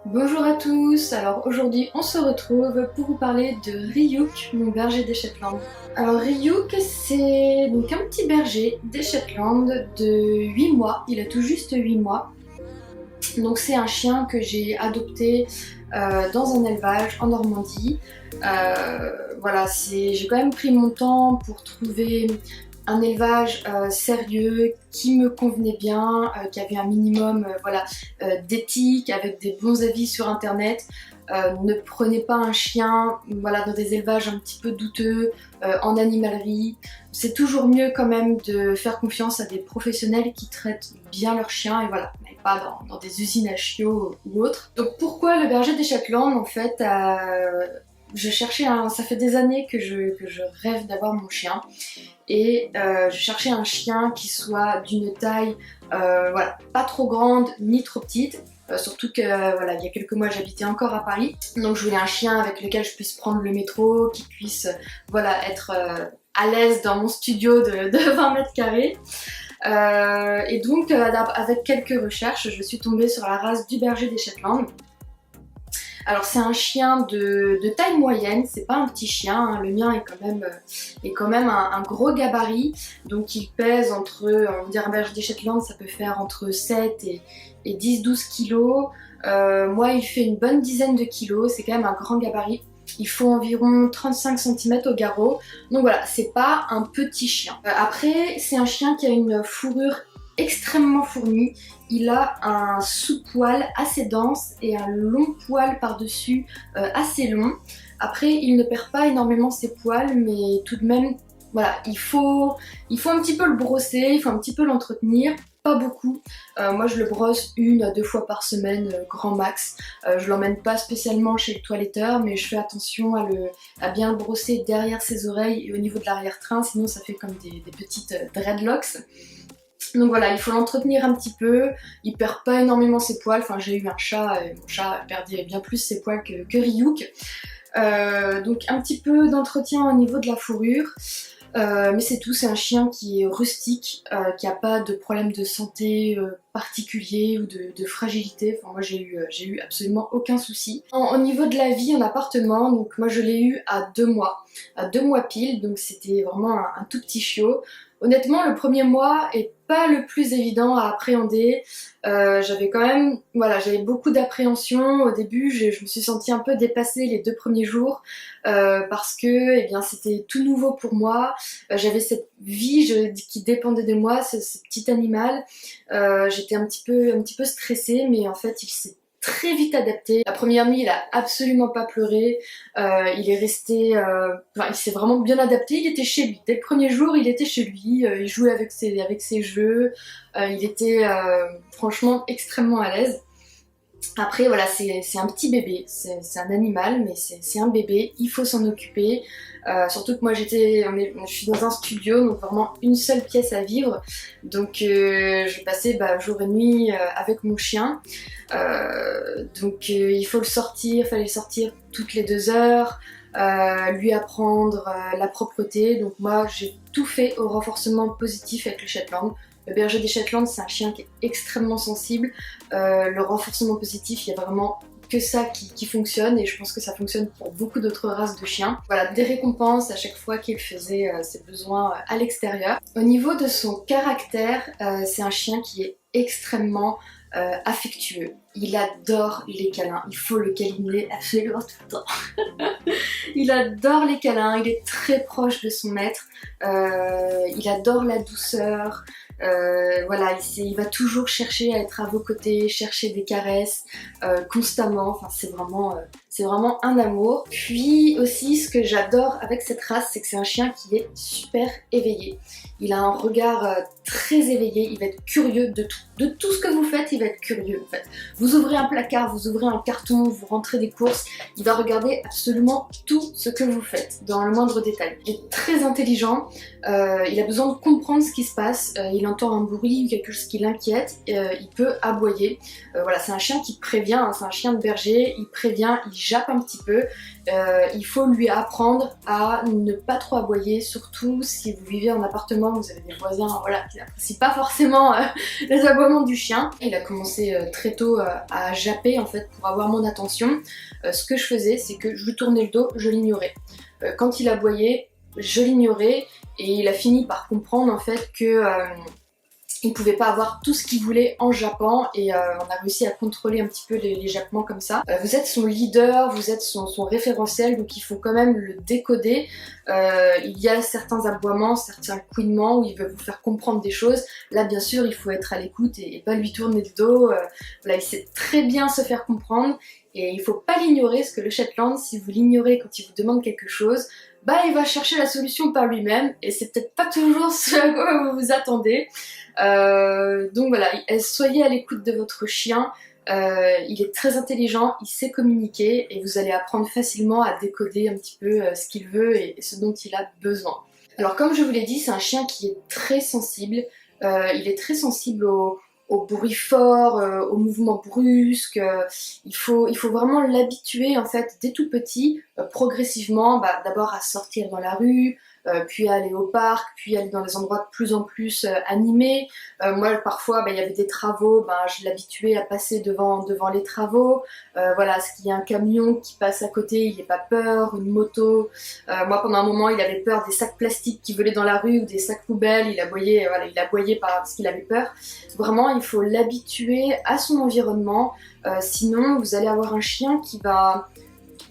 Bonjour à tous, alors aujourd'hui on se retrouve pour vous parler de Ryuk, mon berger des Shetland. Alors Ryuk c'est donc un petit berger des Shetland de 8 mois, il a tout juste 8 mois. Donc c'est un chien que j'ai adopté dans un élevage en Normandie. Voilà, j'ai quand même pris mon temps pour trouver un élevage sérieux qui me convenait bien, qui avait un minimum d'éthique, avec des bons avis sur internet. Ne prenez pas un chien dans des élevages un petit peu douteux, en animalerie. C'est toujours mieux quand même de faire confiance à des professionnels qui traitent bien leurs chiens et voilà, mais pas dans des usines à chiots ou autres. Donc pourquoi le berger des Shetland en fait je cherchais ça fait des années que je rêve d'avoir mon chien et je cherchais un chien qui soit d'une taille pas trop grande ni trop petite. Surtout que il y a quelques mois j'habitais encore à Paris, donc je voulais un chien avec lequel je puisse prendre le métro, qui puisse être à l'aise dans mon studio de 20 mètres carrés. Et donc avec quelques recherches je suis tombée sur la race du berger des Shetland. Alors c'est un chien de taille moyenne, c'est pas un petit chien, hein. Le mien est quand même un gros gabarit, donc il pèse entre, on va dire un berger des Shetland ça peut faire entre 7 et 10-12 kilos. Moi il fait une bonne dizaine de kilos, c'est quand même un grand gabarit. Il faut environ 35 cm au garrot, donc voilà, c'est pas un petit chien. Après c'est un chien qui a une fourrure extrêmement fournie. Il a un sous-poil assez dense et un long poil par-dessus assez long. Après, il ne perd pas énormément ses poils, mais tout de même, voilà, il faut un petit peu le brosser, il faut un petit peu l'entretenir. Pas beaucoup. Moi je le brosse 1 à 2 fois par semaine, grand max. Je l'emmène pas spécialement chez le toiletteur, mais je fais attention à bien le brosser derrière ses oreilles et au niveau de l'arrière-train, sinon ça fait comme des petites dreadlocks. Donc voilà, il faut l'entretenir un petit peu, il perd pas énormément ses poils, enfin j'ai eu un chat et mon chat perdait bien plus ses poils que Ryuk. Donc un petit peu d'entretien au niveau de la fourrure, mais c'est tout, c'est un chien qui est rustique, qui a pas de problème de santé particulier ou de fragilité, enfin moi j'ai eu absolument aucun souci. Au niveau de la vie en appartement, donc moi je l'ai eu à 2 mois, à 2 mois pile, donc c'était vraiment un tout petit chiot. Honnêtement, le premier mois est pas le plus évident à appréhender. J'avais quand même, j'avais beaucoup d'appréhension. Au début, je me suis sentie un peu dépassée les 2 premiers jours parce que, c'était tout nouveau pour moi. J'avais cette vie qui dépendait de moi, ce petit animal. J'étais un petit peu stressée, mais en fait, il s'est très vite adapté. La première nuit, il a absolument pas pleuré. Il est resté, il s'est vraiment bien adapté. Il était chez lui. Dès le premier jour, il était chez lui. Il jouait avec ses jeux. Il était franchement extrêmement à l'aise. Après, voilà, c'est un petit bébé. C'est un animal, mais c'est un bébé. Il faut s'en occuper. Surtout que moi je suis dans un studio, donc vraiment une seule pièce à vivre. Donc je passais jour et nuit avec mon chien. Il faut fallait le sortir toutes les 2 heures, lui apprendre la propreté. Donc moi j'ai tout fait au renforcement positif avec le Shetland. Le berger des Shetland c'est un chien qui est extrêmement sensible. Le renforcement positif, il y a vraiment que ça qui fonctionne et je pense que ça fonctionne pour beaucoup d'autres races de chiens. Voilà, des récompenses à chaque fois qu'il faisait ses besoins à l'extérieur. Au niveau de son caractère, c'est un chien qui est extrêmement affectueux. Il adore les câlins, il faut le câliner absolument tout le temps. Il adore les câlins, il est très proche de son maître, il adore la douceur. Il va toujours chercher à être à vos côtés, chercher des caresses constamment, enfin c'est vraiment un amour. Puis aussi ce que j'adore avec cette race, c'est que c'est un chien qui est super éveillé. Il a un regard très éveillé, il va être curieux de tout ce que vous faites, il va être curieux en fait. Vous ouvrez un placard, vous ouvrez un carton, vous rentrez des courses, il va regarder absolument tout ce que vous faites, dans le moindre détail. Il est très intelligent, il a besoin de comprendre ce qui se passe, il il entend un bruit ou quelque chose qui l'inquiète, il peut aboyer. Voilà, c'est un chien qui prévient, hein, c'est un chien de berger, il prévient, il jappe un petit peu. Il faut lui apprendre à ne pas trop aboyer, surtout si vous vivez en appartement, vous avez des voisins voilà, qui n'apprécient pas forcément les aboiements du chien. Il a commencé très tôt à japper en fait pour avoir mon attention. Ce que je faisais, c'est que je lui tournais le dos, je l'ignorais. Quand il aboyait, je l'ignorais et il a fini par comprendre en fait que il ne pouvait pas avoir tout ce qu'il voulait en jappant et on a réussi à contrôler un petit peu les jappements comme ça. Vous êtes son leader, vous êtes son référentiel, donc il faut quand même le décoder. Il y a certains aboiements, certains couinements où il veut vous faire comprendre des choses. Là bien sûr il faut être à l'écoute et pas lui tourner le dos. Voilà, il sait très bien se faire comprendre et il faut pas l'ignorer parce que le Shetland, si vous l'ignorez quand il vous demande quelque chose, bah il va chercher la solution par lui-même et c'est peut-être pas toujours ce à quoi vous vous attendez. Donc voilà, soyez à l'écoute de votre chien, il est très intelligent, il sait communiquer et vous allez apprendre facilement à décoder un petit peu ce qu'il veut et ce dont il a besoin. Alors comme je vous l'ai dit, c'est un chien qui est très sensible, il est très sensible au bruit fort, aux mouvements brusques. Il faut vraiment l'habituer en fait dès tout petit, progressivement, d'abord à sortir dans la rue, puis aller au parc, puis aller dans des endroits de plus en plus animés. Moi parfois il y avait des travaux, je l'habituais à passer devant les travaux. Voilà, s'il y a un camion qui passe à côté, il n'ait pas peur, une moto. Moi pendant un moment il avait peur des sacs plastiques qui volaient dans la rue ou des sacs poubelles, il aboyait, voilà, il aboyait parce qu'il avait peur. Vraiment il faut l'habituer à son environnement, sinon vous allez avoir un chien qui va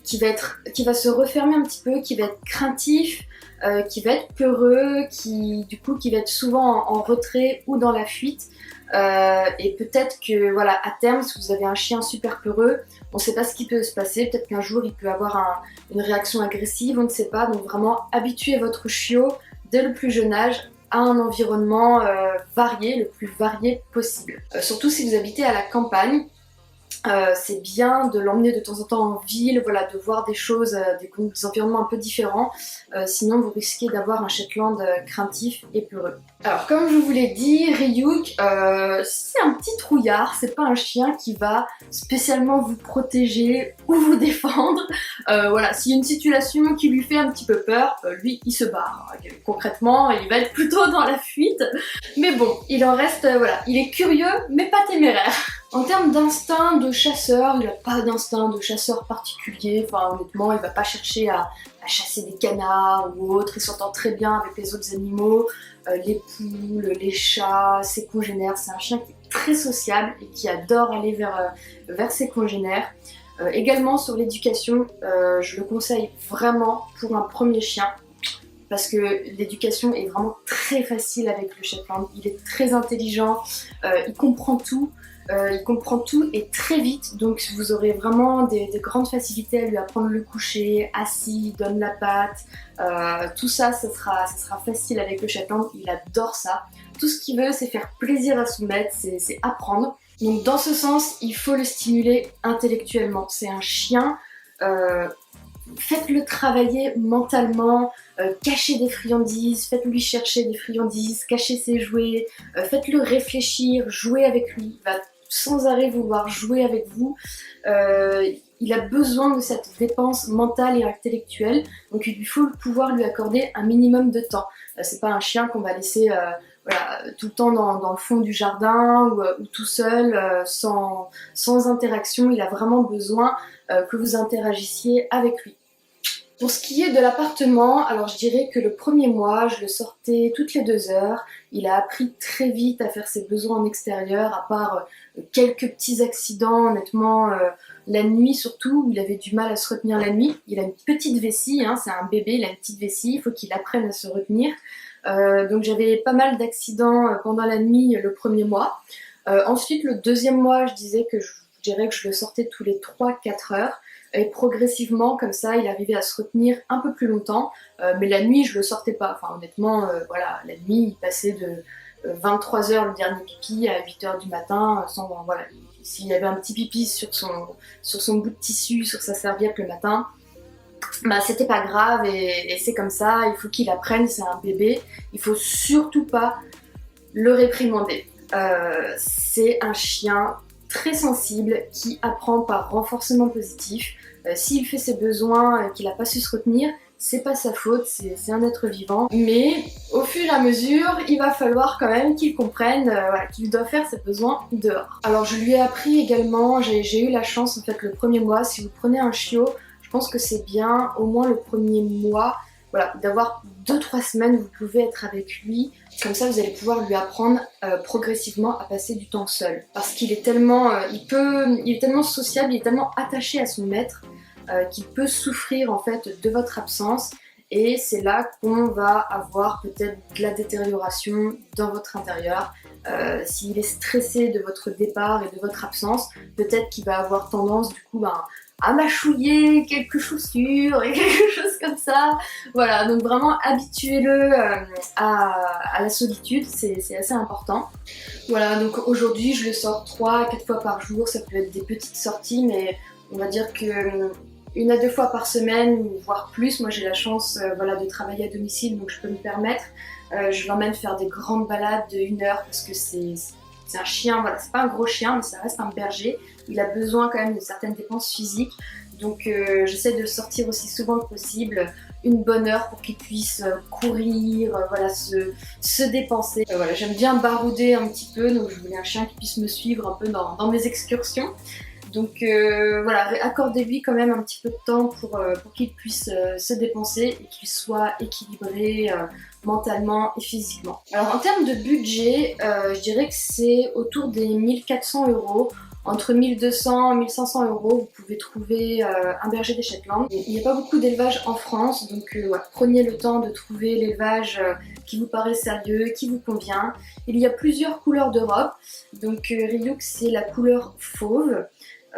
se refermer un petit peu, qui va être craintif, qui va être peureux, qui va être souvent en retrait ou dans la fuite. Et peut-être que voilà, à terme, si vous avez un chien super peureux, on ne sait pas ce qui peut se passer, peut-être qu'un jour il peut avoir une réaction agressive, on ne sait pas. Donc vraiment habituez votre chiot dès le plus jeune âge à un environnement varié, le plus varié possible. Surtout si vous habitez à la campagne. C'est bien de l'emmener de temps en temps en ville, voilà, de voir des choses, des environnements un peu différents, sinon vous risquez d'avoir un Shetland craintif et peureux. Alors comme je vous l'ai dit, Ryuk, c'est un petit trouillard, c'est pas un chien qui va spécialement vous protéger ou vous défendre. Voilà, s'il y a une situation qui lui fait un petit peu peur, lui il se barre. Concrètement, il va être plutôt dans la fuite. Mais bon, il en reste, voilà, il est curieux mais pas téméraire. En termes d'instinct de chasseur, il n'a pas d'instinct de chasseur particulier, enfin honnêtement il va pas chercher à chasser des canards ou autre, il s'entend très bien avec les autres animaux, les poules, les chats, ses congénères. C'est un chien qui est très sociable et qui adore aller vers ses congénères. Également sur l'éducation, je le conseille vraiment pour un premier chien, parce que l'éducation est vraiment très facile avec le Shetland. Il est très intelligent, il comprend tout. Il comprend tout et très vite, donc vous aurez vraiment des grandes facilités à lui apprendre le coucher, assis, donne la patte, tout ça, ça sera facile avec le Shetland, il adore ça. Tout ce qu'il veut, c'est faire plaisir à son maître, c'est apprendre. Donc dans ce sens, il faut le stimuler intellectuellement. C'est un chien, faites-le travailler mentalement, cachez des friandises, faites-lui chercher des friandises, cachez ses jouets, faites-le réfléchir, jouez avec lui, il va sans arrêt vouloir jouer avec vous. Il a besoin de cette dépense mentale et intellectuelle, donc il faut pouvoir lui accorder un minimum de temps. C'est pas un chien qu'on va laisser voilà, tout le temps dans le fond du jardin ou tout seul, sans interaction. Il a vraiment besoin que vous interagissiez avec lui. Pour ce qui est de l'appartement, alors je dirais que le premier mois, je le sortais toutes les 2 heures. Il a appris très vite à faire ses besoins en extérieur, à part quelques petits accidents, honnêtement, la nuit surtout, où il avait du mal à se retenir la nuit. Il a une petite vessie, hein, c'est un bébé, il a une petite vessie, il faut qu'il apprenne à se retenir. Donc j'avais pas mal d'accidents pendant la nuit le premier mois. Ensuite, le deuxième mois, je dirais que je le sortais tous les 3-4 heures. Et progressivement, comme ça, il arrivait à se retenir un peu plus longtemps. Mais la nuit, je le sortais pas. Enfin, honnêtement, voilà, la nuit, il passait de 23 h le dernier pipi à 8 h du matin. Voilà, s'il y avait un petit pipi sur son bout de tissu, sur sa serviette le matin, c'était pas grave et c'est comme ça. Il faut qu'il apprenne, c'est un bébé. Il faut surtout pas le réprimander. C'est un chien très sensible qui apprend par renforcement positif. S'il fait ses besoins, qu'il n'a pas su se retenir, c'est pas sa faute, c'est un être vivant. Mais au fur et à mesure, il va falloir quand même qu'il comprenne voilà, qu'il doit faire ses besoins dehors. Alors je lui ai appris également, j'ai eu la chance en fait le premier mois, si vous prenez un chiot, je pense que c'est bien au moins le premier mois, voilà, d'avoir 2-3 semaines, vous pouvez être avec lui. Comme ça, vous allez pouvoir lui apprendre progressivement à passer du temps seul. Parce qu'il est tellement, il est tellement sociable, il est tellement attaché à son maître qu'il peut souffrir en fait de votre absence. Et c'est là qu'on va avoir peut-être de la détérioration dans votre intérieur. S'il est stressé de votre départ et de votre absence, peut-être qu'il va avoir tendance du coup à mâchouiller quelques chaussures et quelque chose comme ça. Voilà, donc vraiment habituez-le à la solitude, c'est assez important. Voilà, donc aujourd'hui je le sors 3-4 fois par jour, ça peut être des petites sorties, mais on va dire que 1 à 2 fois par semaine, voire plus. Moi j'ai la chance voilà, de travailler à domicile, donc je peux me permettre. Je l'emmène faire des grandes balades de 1 heure parce que c'est un chien, voilà, c'est pas un gros chien, mais ça reste un berger. Il a besoin quand même de certaines dépenses physiques. Donc j'essaie de le sortir aussi souvent que possible, 1 bonne heure pour qu'il puisse courir, voilà, se dépenser. Voilà, j'aime bien barouder un petit peu, donc je voulais un chien qui puisse me suivre un peu dans mes excursions. Donc voilà, accordez-lui quand même un petit peu de temps pour qu'il puisse se dépenser et qu'il soit équilibré mentalement et physiquement. Alors en termes de budget, je dirais que c'est autour des 1 400 €. Entre 1 200 et 1 500 €, vous pouvez trouver un berger des Shetland. Il n'y a pas beaucoup d'élevage en France, donc voilà, prenez le temps de trouver l'élevage qui vous paraît sérieux, qui vous convient. Il y a plusieurs couleurs de robe, donc Ryuk c'est la couleur fauve.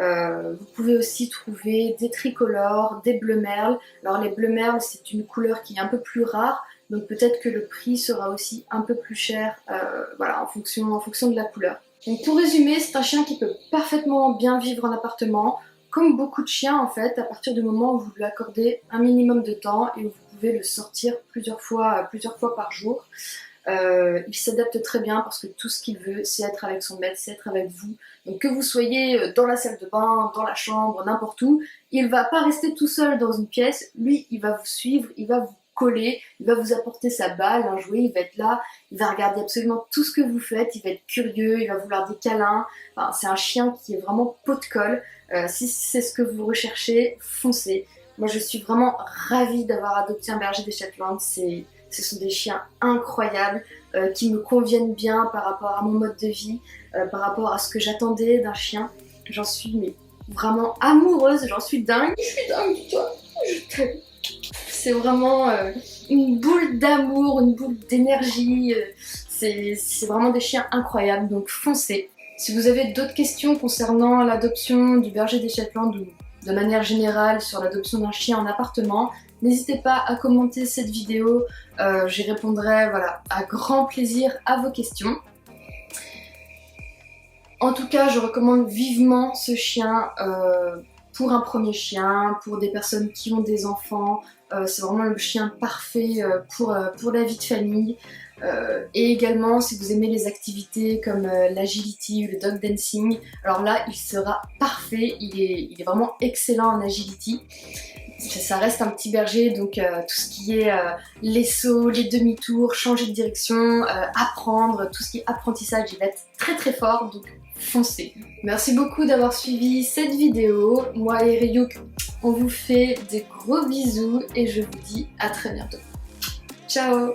Vous pouvez aussi trouver des tricolores, des bleu merle. Alors les bleu merle c'est une couleur qui est un peu plus rare, donc peut-être que le prix sera aussi un peu plus cher voilà, en fonction de la couleur. Donc pour résumer, c'est un chien qui peut parfaitement bien vivre en appartement, comme beaucoup de chiens en fait, à partir du moment où vous lui accordez un minimum de temps et où vous pouvez le sortir plusieurs fois par jour. Il s'adapte très bien parce que tout ce qu'il veut, c'est être avec son maître, c'est être avec vous. Donc que vous soyez dans la salle de bain, dans la chambre, n'importe où, il va pas rester tout seul dans une pièce. Lui, il va vous suivre, il va vous coller, il va vous apporter sa balle, un jouet, il va être là, il va regarder absolument tout ce que vous faites, il va être curieux, il va vouloir des câlins. Enfin, c'est un chien qui est vraiment pot de colle. Si c'est ce que vous recherchez, foncez. Moi, je suis vraiment ravie d'avoir adopté un berger des Shetland. Ce sont des chiens incroyables qui me conviennent bien par rapport à mon mode de vie, par rapport à ce que j'attendais d'un chien. J'en suis mais vraiment amoureuse, j'en suis dingue. Je suis dingue, dis-toi, je t'aime. C'est vraiment une boule d'amour, une boule d'énergie. C'est vraiment des chiens incroyables, donc foncez. Si vous avez d'autres questions concernant l'adoption du berger des Shetland ou de manière générale sur l'adoption d'un chien en appartement, n'hésitez pas à commenter cette vidéo, j'y répondrai voilà, à grand plaisir à vos questions. En tout cas, je recommande vivement ce chien pour un premier chien, pour des personnes qui ont des enfants. C'est vraiment le chien parfait pour la vie de famille. Et également, si vous aimez les activités comme l'agility ou le dog dancing, alors là, il sera parfait. Il est vraiment excellent en agility. Ça reste un petit berger, donc tout ce qui est les sauts, les demi-tours, changer de direction, apprendre, tout ce qui est apprentissage, il va être très très fort, donc foncez. Merci beaucoup d'avoir suivi cette vidéo. Moi et Ryuk, on vous fait des gros bisous et je vous dis à très bientôt. Ciao!